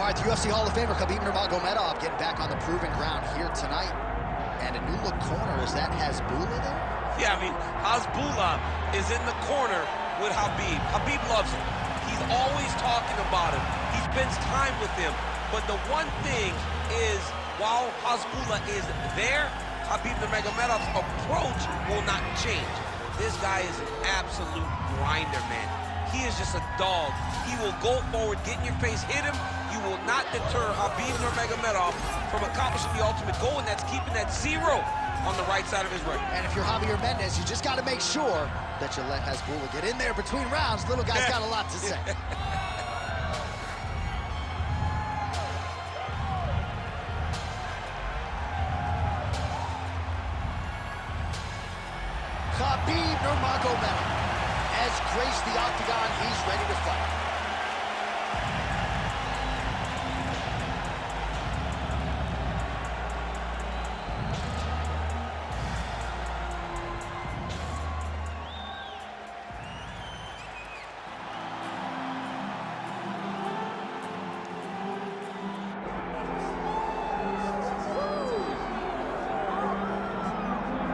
All right, the UFC Hall of Famer Khabib Nurmagomedov getting back on the proving ground here tonight. And a new look corner, is that Hasbulla there? Yeah, I mean, Hasbulla is in the corner with Khabib. Khabib loves him. He's always talking about him. He spends time with him. But the one thing is, while Hasbulla is there, Khabib Nurmagomedov's approach will not change. This guy is an absolute grinder, man. He is just a dog. He will go forward, get in your face, hit him. You will not deter Khabib Nurmagomedov from accomplishing the ultimate goal, and that's keeping that 0 on the right side of his ring. And if you're Javier Mendez, you just got to make sure that you let Hasbulla get in there between rounds. Little guy's got a lot to say. Khabib Nurmagomedov has graced the octagon. He's ready to fight.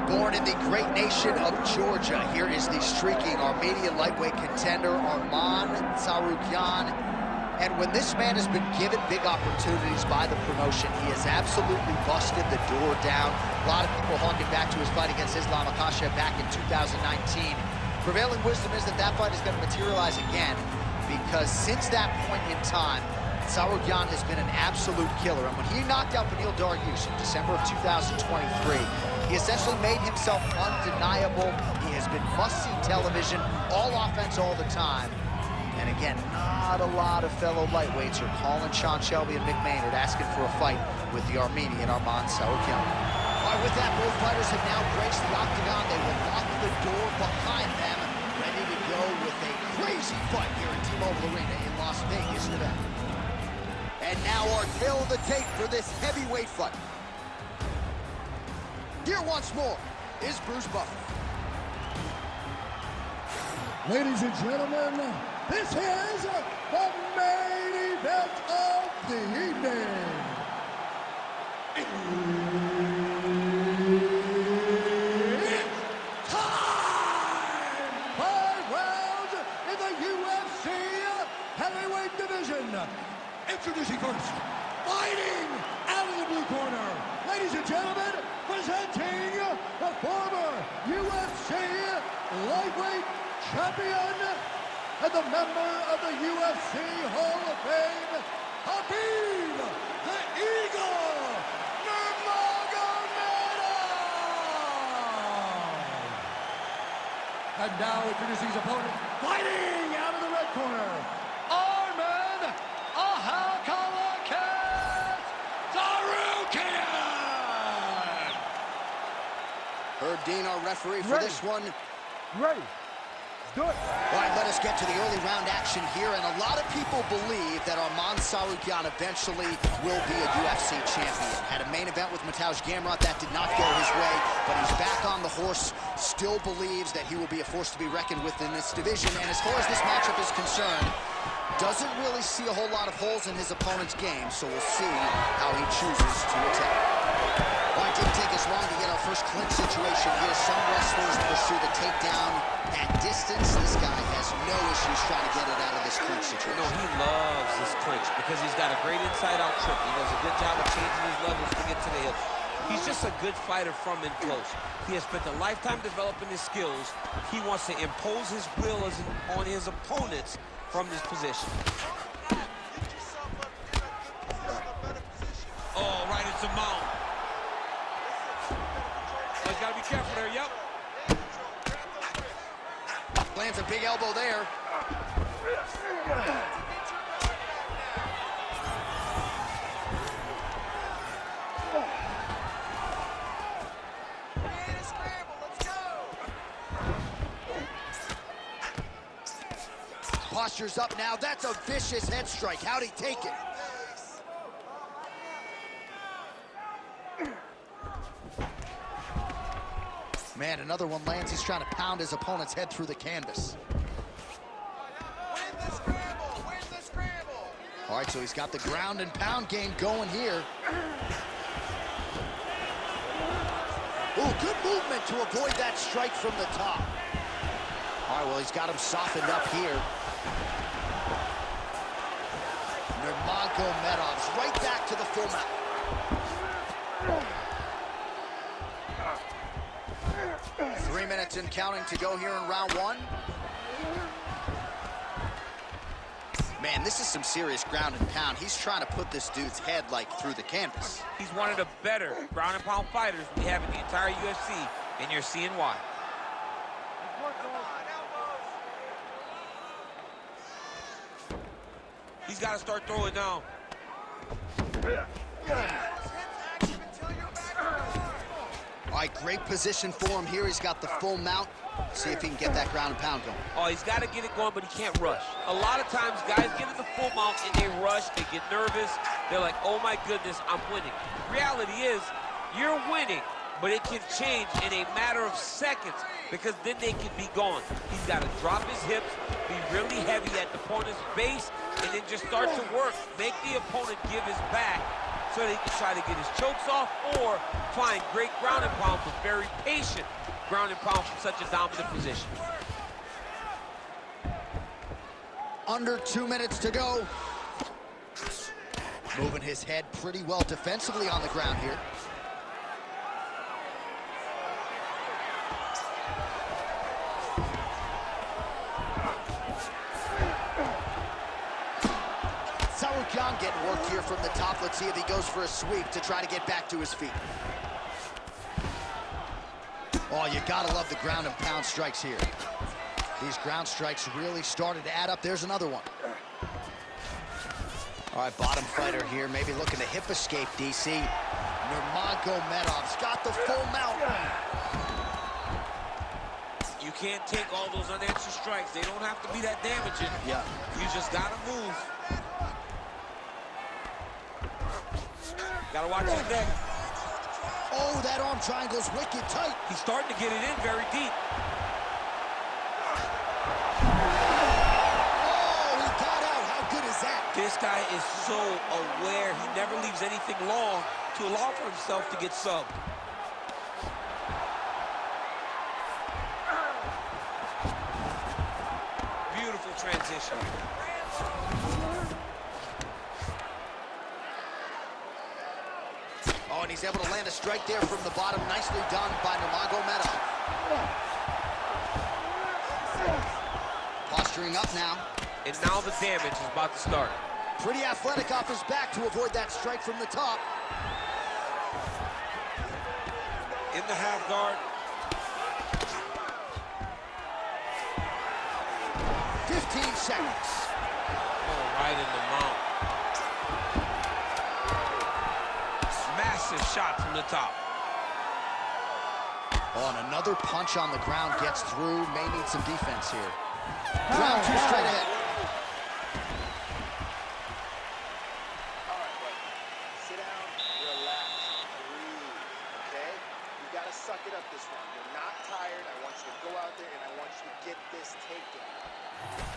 Born in the great nation of Georgia, here is the streaking Armenian lightweight contender, Arman Tsarukyan. And when this man has been given big opportunities by the promotion, he has absolutely busted the door down. A lot of people harking back to his fight against Islam Makhachev back in 2019. Prevailing wisdom is that that fight is going to materialize again, because since that point in time, Tsarukyan has been an absolute killer. And when he knocked out Beneil Dariush in December of 2023, he essentially made himself undeniable. He has been must-see television, all offense all the time. And again, not a lot of fellow lightweights are calling Sean Shelby and Mick Maynard asking for a fight with the Armenian Arman Tsarukyan. All right, with that, both fighters have now graced the octagon. They will lock the door behind them, ready to go with a crazy fight here at T-Mobile Arena in Las Vegas, Nevada. And now our tale of the tape for this heavyweight fight. Here once more is Bruce Buffer. Ladies and gentlemen, this is the main event of the evening. It's time! 5 rounds in the UFC heavyweight division. Introducing first, fighting out of the blue corner, ladies and gentlemen, presenting the former UFC lightweight champion and the member of the UFC Hall of Fame, Khabib the Eagle Nurmagomedov! And now introducing his opponent, fighting out of the red corner, Arman Tsarukyan! Herb Dean, our referee for this one. Ready. Do it. All right, let us get to the early round action here, and a lot of people believe that Arman Tsarukyan eventually will be a UFC champion. Had a main event with Mateusz Gamrot, that did not go his way, but he's back on the horse, still believes that he will be a force to be reckoned with in this division, and as far as this matchup is concerned, doesn't really see a whole lot of holes in his opponent's game, so we'll see how he chooses to attack. Well, it didn't take us long to get our first clinch situation here. Some wrestlers pursue the takedown at distance. This guy has no issues trying to get it out of this clinch situation. No, he loves this clinch because he's got a great inside-out trip. He does a good job of changing his levels to get to the hips. He's just a good fighter from in close. He has spent a lifetime developing his skills. He wants to impose his will on his opponents from this position. Oh, right into mount. Oh, he's got to be careful there, yep. Lands a big elbow there. Posture's up now. That's a vicious head strike. How'd he take it? Man, another one lands. He's trying to pound his opponent's head through the canvas. Win the scramble! Win the scramble! All right, so he's got the ground and pound game going here. Ooh, good movement to avoid that strike from the top. All right, well, he's got him softened up here. Nurmagomedov's right back to the full mount. 3 minutes and counting to go here in round one. Man, this is some serious ground and pound. He's trying to put this dude's head, like, through the canvas. He's one of the better ground and pound fighters we have in the entire UFC, and you're seeing why. He's got to start throwing down. All right, great position for him here. He's got the full mount. See if he can get that ground and pound going. Oh, he's got to get it going, but he can't rush. A lot of times, guys get in the full mount and they rush, they get nervous. They're like, oh my goodness, I'm winning. Reality is, you're winning, but it can change in a matter of seconds because then they can be gone. He's got to drop his hips, be really heavy at the opponent's base, and then just start to work. Make the opponent give his back so that he can try to get his chokes off or find great ground and pound, but very patient ground and pound from such a dominant position. Under 2 minutes to go. Moving his head pretty well defensively on the ground here. Tsarukyan getting work here from the top. Let's see if he goes for a sweep to try to get back to his feet. Oh, you gotta love the ground and pound strikes here. These ground strikes really started to add up. There's another one. All right, bottom fighter here, maybe looking to hip escape, DC. Nurmagomedov's got the full mount. You can't take all those unanswered strikes. They don't have to be that damaging. Yeah. You just gotta move. Gotta watch his neck. Oh, that arm triangle's wicked tight. He's starting to get it in very deep. Oh, he got out. How good is that? This guy is so aware. He never leaves anything long to allow for himself to get subbed. Beautiful transition. Oh, and he's able to land a strike there from the bottom. Nicely done by Nurmagomedov. Posturing up now. And now the damage is about to start. Pretty athletic off his back to avoid that strike from the top. In the half guard. 15 seconds. Oh, right in the mount. Massive shot from the top. Oh, and another punch on the ground gets through. May need some defense here. Round two straight ahead. All right, buddy. Sit down, relax, breathe, okay? You gotta suck it up this round. You're not tired. I want you to go out there and I want you to get this takedown.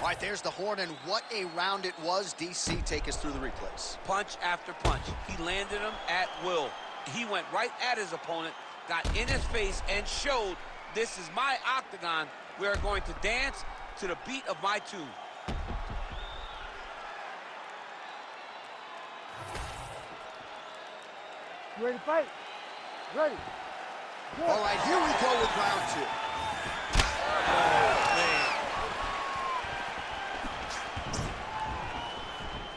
All right, there's the horn, and what a round it was. DC, take us through the replays. Punch after punch. He landed him at will. He went right at his opponent, got in his face, and showed this is my octagon. We are going to dance to the beat of my tune. You ready to fight? Ready. Good. All right, here we go with round two.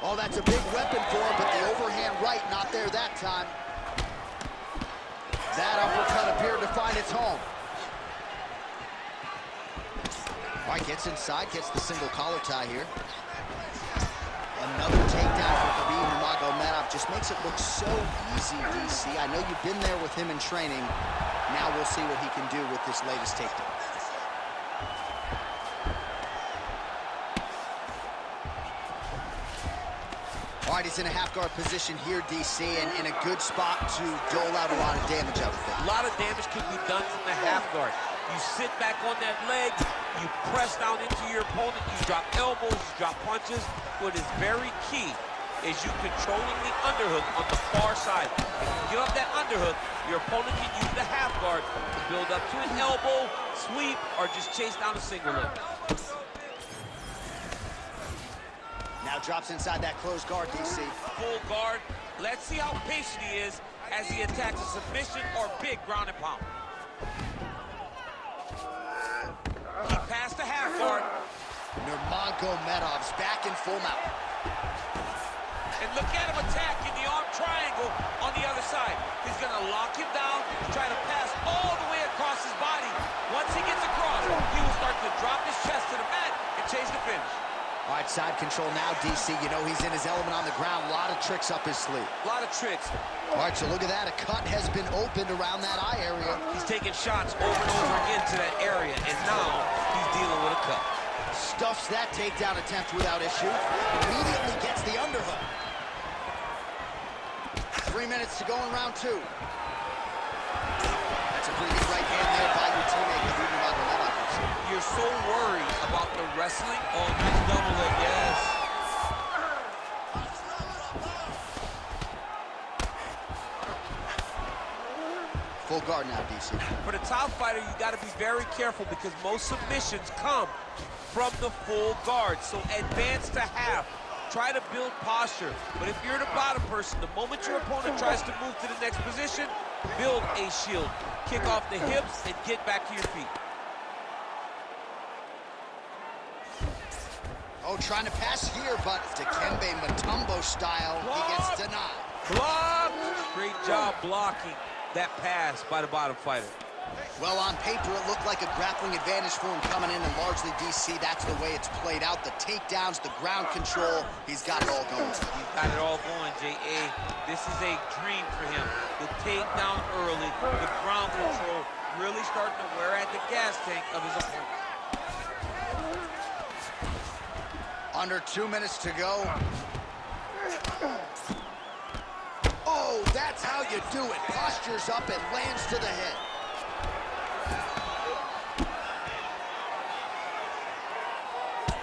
Oh, that's a big weapon for him, but the overhand right not there that time. That uppercut appeared to find its home. All right, gets inside, gets the single collar tie here. Another takedown for Khabib. Nurmagomedov just makes it look so easy, DC. I know you've been there with him in training. Now we'll see what he can do with this latest takedown. All right, he's in a half-guard position here, DC, and in a good spot to dole out a lot of damage out of it. A lot of damage can be done from the half guard. You sit back on that leg, you press down into your opponent, you drop elbows, you drop punches. What is very key is you controlling the underhook on the far side. If you get off that underhook, your opponent can use the half guard to build up to an elbow, sweep, or just chase down a single leg. Now drops inside that closed guard, DC. Full guard. Let's see how patient he is as he attacks a submission or big ground and pound. He passed the half guard. Nurmagomedov's back in full mount. And look at him attacking the arm triangle on the other side. He's going to lock him down, try to pass all the way across his body. Once he gets across, he will start to drop his chest to the mat and chase the finish. All right, side control now, DC. You know he's in his element on the ground. A lot of tricks up his sleeve. A lot of tricks. All right, so look at that. A cut has been opened around that eye area. He's taking shots over and over again to that area, and now he's dealing with a cut. Stuffs that takedown attempt without issue. Immediately gets the underhook. 3 minutes to go in round 2. That's a pretty good right hand there by your teammate, Khabib Nurmagomedov. You're so worried about the wrestling. Oh, nice double leg, yes. Full guard now, DC. For the top fighter, you got to be very careful because most submissions come from the full guard. So advance to half. Try to build posture. But if you're the bottom person, the moment your opponent tries to move to the next position, build a shield. Kick off the hips and get back to your feet. Oh, trying to pass here, but Dikembe Mutombo style, he gets denied. Block! Great job blocking that pass by the bottom fighter. Well, on paper, it looked like a grappling advantage for him coming in, and largely, DC, that's the way it's played out. The takedowns, the ground control, he's got it all going. He's got it all going, J.A. This is a dream for him. The takedown early, the ground control, really starting to wear at the gas tank of his opponent. Under 2 minutes to go. Oh, that's how you do it. Postures up and lands to the head.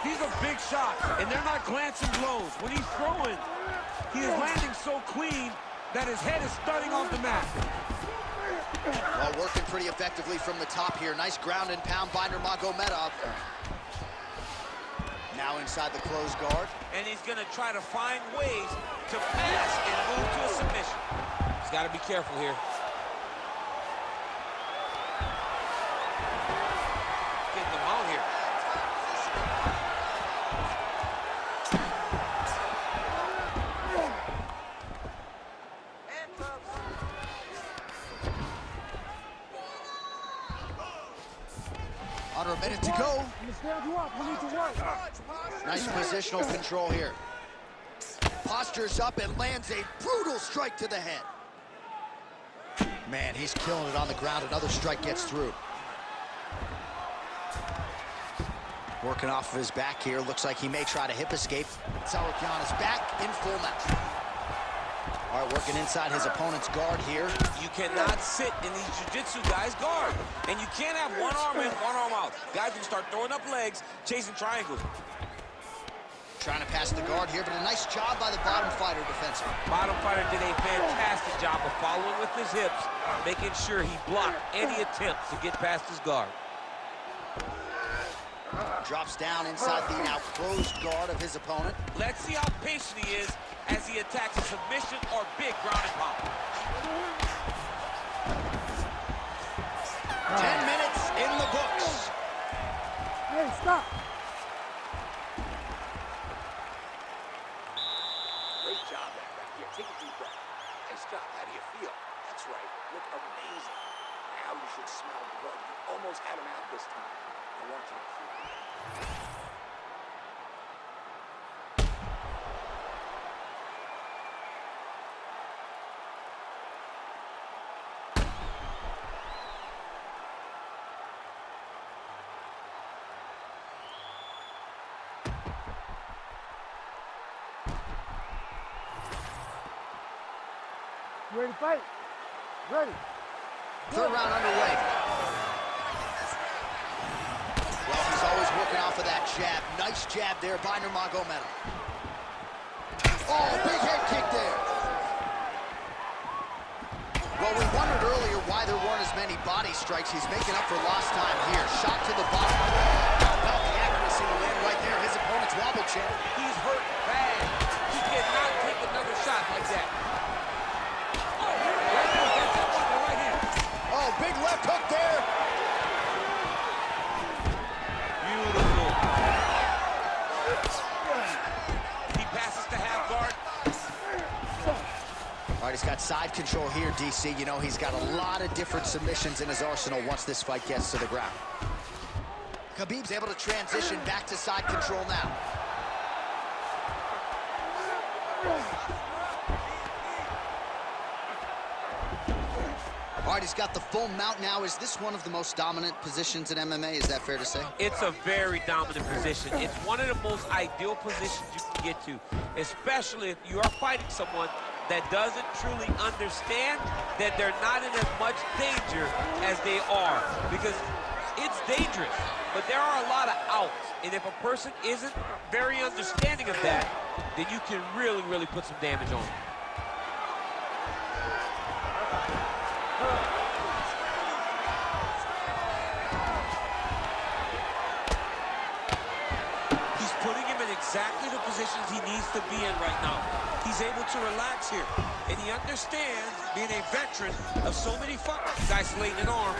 These are big shots, and they're not glancing blows. When he's throwing, he is landing so clean that his head is starting off the mat. Well, working pretty effectively from the top here. Nice ground and pound by Nurmagomedov. Now inside the closed guard. And he's going to try to find ways to pass and move to a submission. He's got to be careful here. Getting him out here. Under a minute to go. Nice positional control here. Postures up and lands a brutal strike to the head. Man, he's killing it on the ground. Another strike gets through. Working off of his back here. Looks like he may try to hip escape. Tsarukyan is back in full mount. All right, working inside his opponent's guard here. You cannot sit in these jiu-jitsu guys' guard. And you can't have one arm in, one arm out. Guys can start throwing up legs, chasing triangles. Trying to pass the guard here, but a nice job by the bottom fighter defensively. Bottom fighter did a fantastic job of following with his hips, making sure he blocked any attempt to get past his guard. Drops down inside the now closed guard of his opponent. Let's see how patient he is as he attacks a submission or big ground and pound. 10 minutes in the books. Hey, stop. Great job back here. Take a deep breath. Nice job. How do you feel? That's right. Look amazing. Now you should smell blood. You almost had him out this time. I want you to feel it. You ready to fight? Ready. Third round underway. Well, he's always working off of that jab. Nice jab there by Nurmagomedov. Oh, big head kick there. Well, we wondered earlier why there weren't as many body strikes. He's making up for lost time here. Shot to the bottom. How about the accuracy to land right there? His opponent's wobble chin. He's hurt bad. He cannot take another shot like that. Oh, right there, that's that one, the right hand. Oh, big left hook there. Beautiful. He passes to half guard. All right, he's got side control here, DC. You know, he's got a lot of different submissions in his arsenal once this fight gets to the ground. Khabib's able to transition back to side control now. All right, he's got the full mount now. Is this one of the most dominant positions in MMA? Is that fair to say? It's a very dominant position. It's one of the most ideal positions you can get to, especially if you are fighting someone that doesn't truly understand that they're not in as much danger as they are, because it's dangerous, but there are a lot of outs, and if a person isn't very understanding of that, then you can really, really put some damage on them. He's putting him in exactly the positions he needs to be in right now. He's able to relax here, and he understands, being a veteran of so many fights, isolating an arm.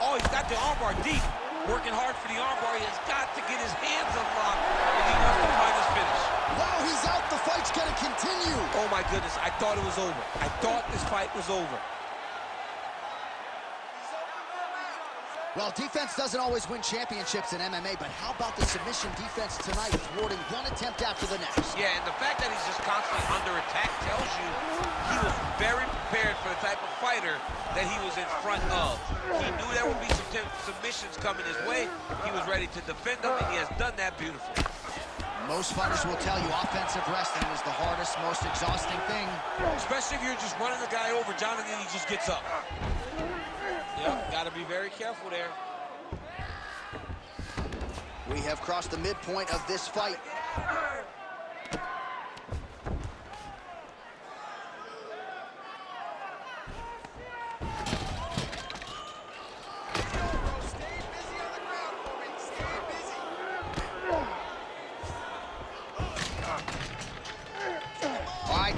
Oh, he's got the armbar deep, working hard for the armbar. He has got to get his hands unlocked if he wants to find his finish. Wow, he's out. The fight's gonna continue. Oh my goodness, I thought it was over. I thought this fight was over. Well, defense doesn't always win championships in MMA, but how about the submission defense tonight, thwarting one attempt after the next? Yeah, and the fact that he's just constantly under attack tells you he was very prepared for the type of fighter that he was in front of. He knew there would be some submissions coming his way. He was ready to defend them, and he has done that beautifully. Most fighters will tell you offensive wrestling is the hardest, most exhausting thing. Especially if you're just running the guy over, John, and then he just gets up. Yep, got to be very careful there. We have crossed the midpoint of this fight.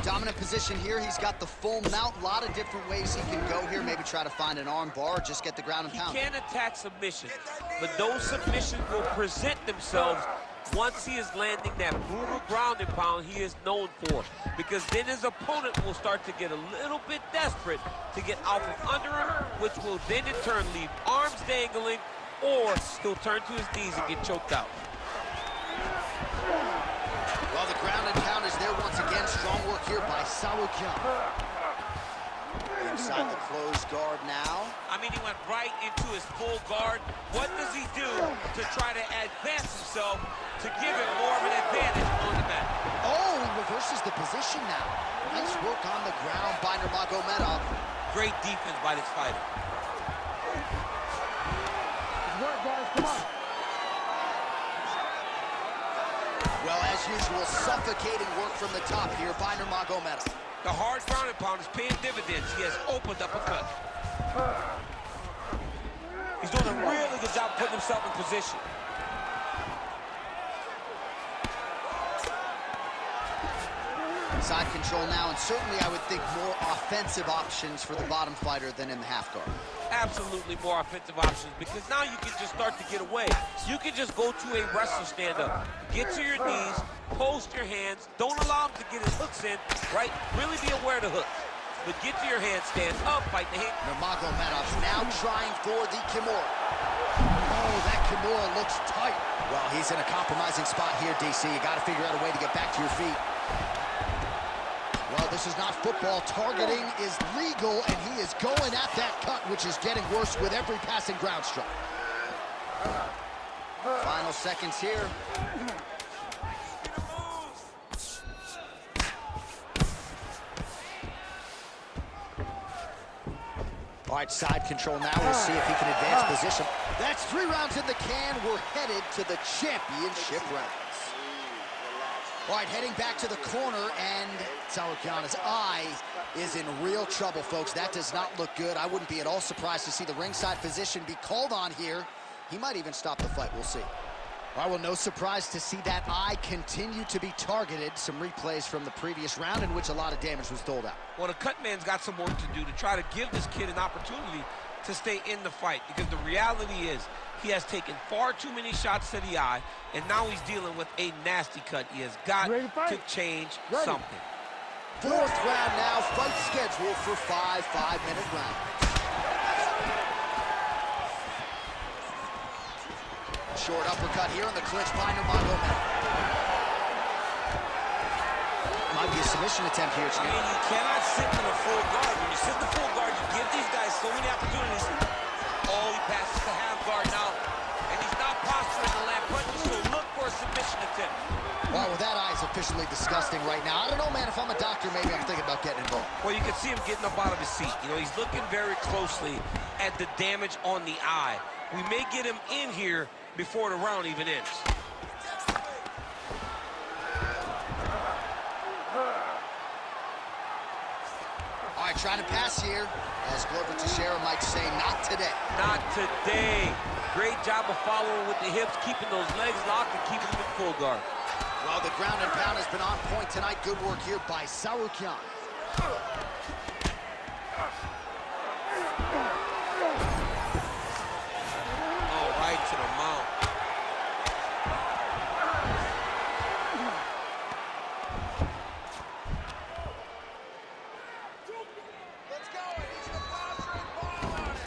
Dominant position here. He's got the full mount. A lot of different ways he can go here. Maybe try to find an arm bar or just get the ground and pound. He can attack submissions, but those submissions will present themselves once he is landing that brutal ground and pound he is known for. Because then his opponent will start to get a little bit desperate to get out from under him, which will then in turn leave arms dangling, or he'll turn to his knees and get choked out. Well, the ground and pound is there once again. Strong work here by Tsarukyan. Inside the closed guard now. I mean, he went right into his full guard. What does he do to try to advance himself to give him more of an advantage on the mat? Oh, he reverses the position now. Nice work on the ground by Nurmagomedov. Great defense by this fighter. Work, guys, come on. Well, as usual, suffocating work from the top here by Nurmagomedov. The hard ground and pound is paying dividends. He has opened up a cut. He's doing a really good job putting himself in position. Side control now, and certainly I would think more offensive options for the bottom fighter than in the half guard. Absolutely more offensive options, because now you can just start to get away. You can just go to a wrestler stand-up, get to your knees, post your hands, don't allow him to get his hooks in, right? Really be aware of the hooks. But get to your handstand, up, fight the hand. Nurmagomedov's now trying for the Kimura. Oh, that Kimura looks tight. Well, he's in a compromising spot here, DC. You got to figure out a way to get back to your feet. Well, this is not football. Targeting is legal, and he is going at that cut, which is getting worse with every passing ground strike. Final seconds here. All right, side control now. We'll see if he can advance position. That's 3 rounds in the can. We're headed to the championship rounds. Relax. All right, heading back to the corner, and Tsarukyan's eye is in real trouble, folks. That does not look good. I wouldn't be at all surprised to see the ringside physician be called on here. He might even stop the fight. We'll see. All right, well, no surprise to see that eye continue to be targeted. Some replays from the previous round in which a lot of damage was doled out. Well, the cut man's got some work to do to try to give this kid an opportunity to stay in the fight, because the reality is he has taken far too many shots to the eye, and now he's dealing with a nasty cut. He has got to change something. Fourth round now, fight scheduled for 5 5-minute rounds. Short uppercut here in the clinch by Nurmagomedov. Might be a submission attempt here. I mean, you cannot sit in a full guard. When you sit in the full guard, you give these guys so many opportunities. Oh, he passes the half guard now, and he's not posturing to land punches, so look for a submission attempt. Wow, well, that eye is officially disgusting right now. I don't know, man, if I'm a doctor, maybe I'm thinking about getting involved. Well, you can see him getting up out of his seat. You know, he's looking very closely at the damage on the eye. We may get him in here before the round even ends. All right, trying to pass here. As Glover Teixeira might say, not today. Not today. Great job of following with the hips, keeping those legs locked and keeping them in full guard. Well, the ground and pound has been on point tonight. Good work here by Tsarukyan. Oh, right to the mount. Let's go. He needs to posture and ball on it.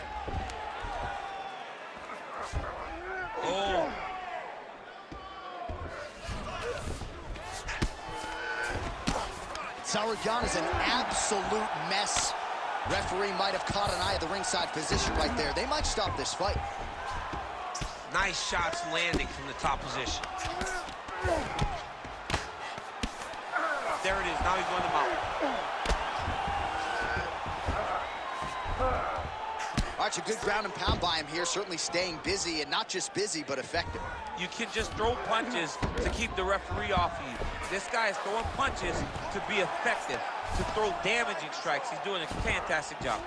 Oh. Tsarukyan is an absolute mess. Referee might have caught an eye of the ringside physician right there. They might stop this fight. Nice shots landing from the top position. There it is. Now he's going to mount. All right, a good ground and pound by him here. Certainly staying busy, and not just busy, but effective. You can just throw punches to keep the referee off of you. This guy is throwing punches to be effective, to throw damaging strikes. He's doing a fantastic job.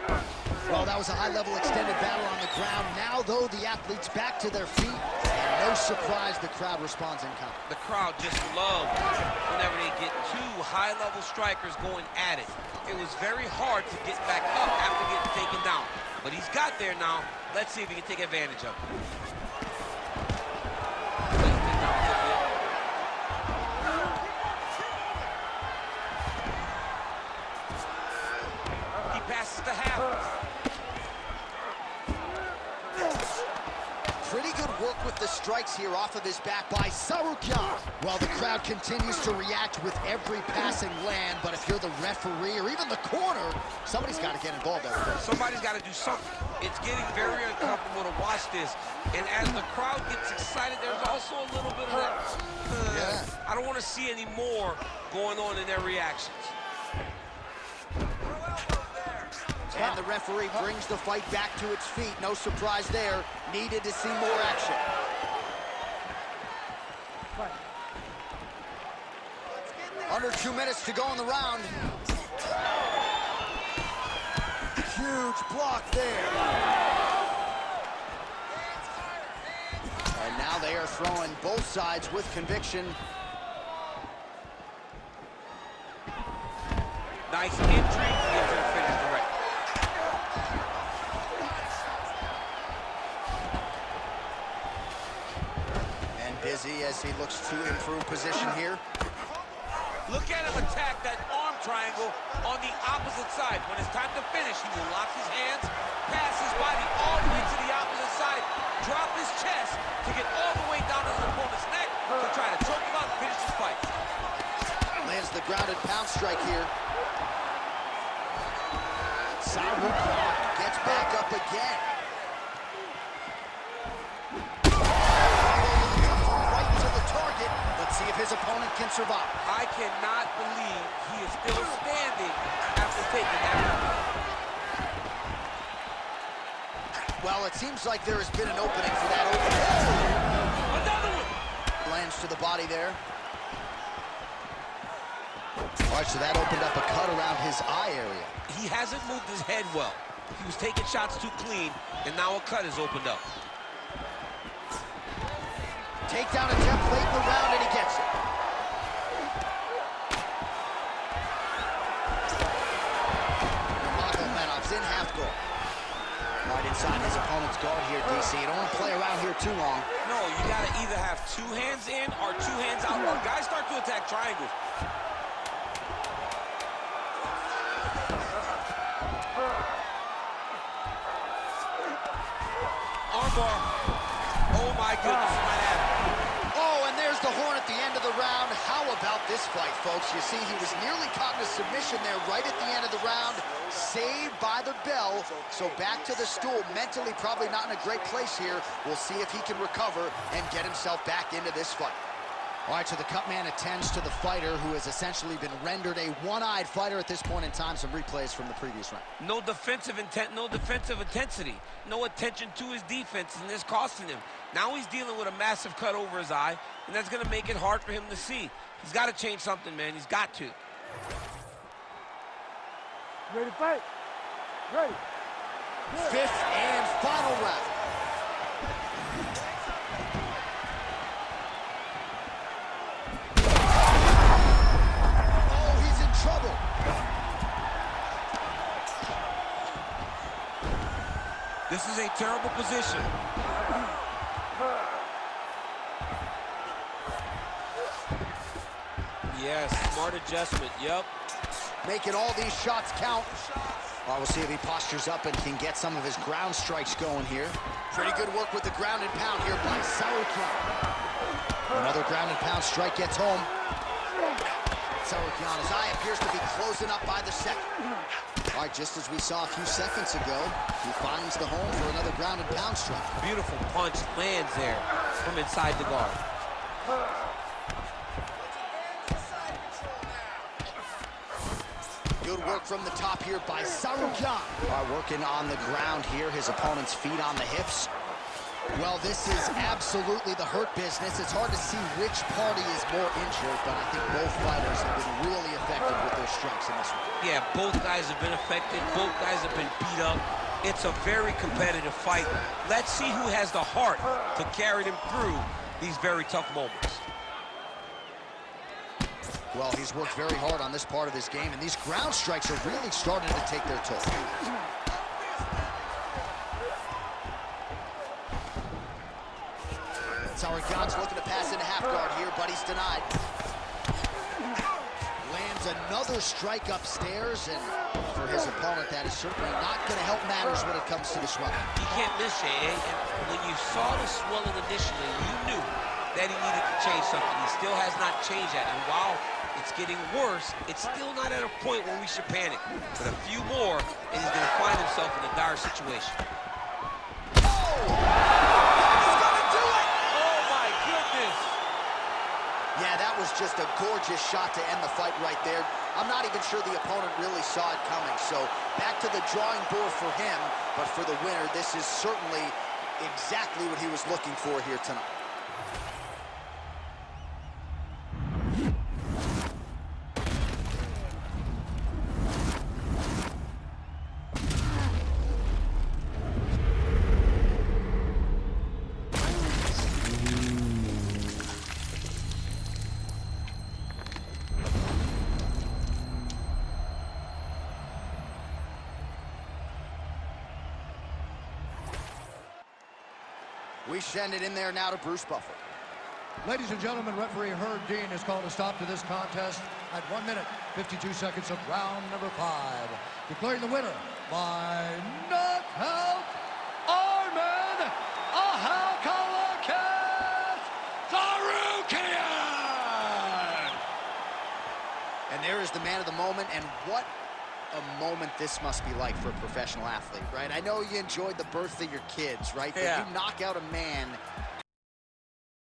Well, that was a high-level extended battle on the ground. Now, though, the athletes back to their feet. And no surprise, the crowd responds in kind. The crowd just loves whenever they get two high-level strikers going at it. It was very hard to get back up after getting taken down. But he's got there now. Let's see if he can take advantage of it. He passes the half. Pretty good work with the strikes here off of his back by Tsarukyan. Well, the crowd continues to react with every passing land, but if you're the referee or even the corner, somebody's got to get involved there. Somebody's got to do something. It's getting very uncomfortable to watch this. And as the crowd gets excited, there's also a little bit of that. I don't want to see any more going on in their reactions. And the referee brings the fight back to its feet. No surprise there. Needed to see more action. Under 2 minutes to go in the round. Huge block there. And now they are throwing both sides with conviction. Nice entry into the finish direct. Busy as he looks to improve position here. Look at him attack that arm triangle on the opposite side. When it's time to finish, he will lock his hands, pass his body all the way to the opposite side, drop his chest to get all the way down to his opponent's neck to try to choke him out and finish his fight. Lands the grounded pound strike here. Tsarukyan gets back up again. Let's see if his opponent can survive. I cannot believe he is still standing after taking that. Well, it seems like there has been an opening for that opening. Another one! Lands to the body there. All right, so that opened up a cut around his eye area. He hasn't moved his head well. He was taking shots too clean, and now a cut has opened up. Takedown attempt late in the round, and he gets it. Nurmagomedov's in half guard. Right inside his opponent's guard here, DC. You don't want to play around here too long. No, you got to either have 2 hands in or 2 hands out. Or guys start to attack triangles. Armbar. Oh, my goodness. Oh, and there's the horn at the end of the round. How about this fight, folks? You see, he was nearly caught in a submission there right at the end of the round. Saved by the bell. So back to the stool. Mentally probably not in a great place here. We'll see if he can recover and get himself back into this fight. All right, so the cut man attends to the fighter who has essentially been rendered a one-eyed fighter at this point in time. Some replays from the previous round. No defensive intent, no defensive intensity. No attention to his defense, and it's costing him. Now he's dealing with a massive cut over his eye, and that's going to make it hard for him to see. He's got to change something, man. He's got to. Ready to fight? Ready. Fifth and final round. Oh, he's in trouble. This is a terrible position. Yes, smart adjustment, yep. Making all these shots count. Well, we'll see if he postures up and can get some of his ground strikes going here. Pretty good work with the ground and pound here by Tsarukyan. Another ground and pound strike gets home. Tsarukyan, his eye appears to be closing up by the second. All right, just as we saw a few seconds ago, he finds the home for another ground and pound strike. Beautiful punch lands there from inside the guard. Good work from the top here by Tsarukyan. All right, working on the ground here, his opponent's feet on the hips. Well, this is absolutely the hurt business. It's hard to see which party is more injured, but I think both fighters have been really effective with their strikes in this one. Yeah, both guys have been affected. Both guys have been beat up. It's a very competitive fight. Let's see who has the heart to carry them through these very tough moments. Well, he's worked very hard on this part of his game, and these ground strikes are really starting to take their toll. Tsarukyan's looking to pass into half guard here, but he's denied. Lands another strike upstairs, and for his opponent, that is certainly not going to help matters when it comes to the swelling. He can't miss, Jay. And when you saw the swelling initially, you knew that he needed to change something. He still has not changed that, and while it's getting worse, it's still not at a point where we should panic. But a few more, and he's going to find himself in a dire situation. Yeah, that was just a gorgeous shot to end the fight right there. I'm not even sure the opponent really saw it coming. So back to the drawing board for him, but for the winner, this is certainly exactly what he was looking for here tonight. We send it in there now to Bruce Buffer. Ladies and gentlemen, referee Herb Dean has called a stop to this contest at 1 minute, 52 seconds of round number 5. Declaring the winner by knockout, Arman Tsarukyan! And there is the man of the moment, and what a moment this must be like for a professional athlete, right? I know you enjoyed the birth of your kids, right? Yeah. But you knock out a man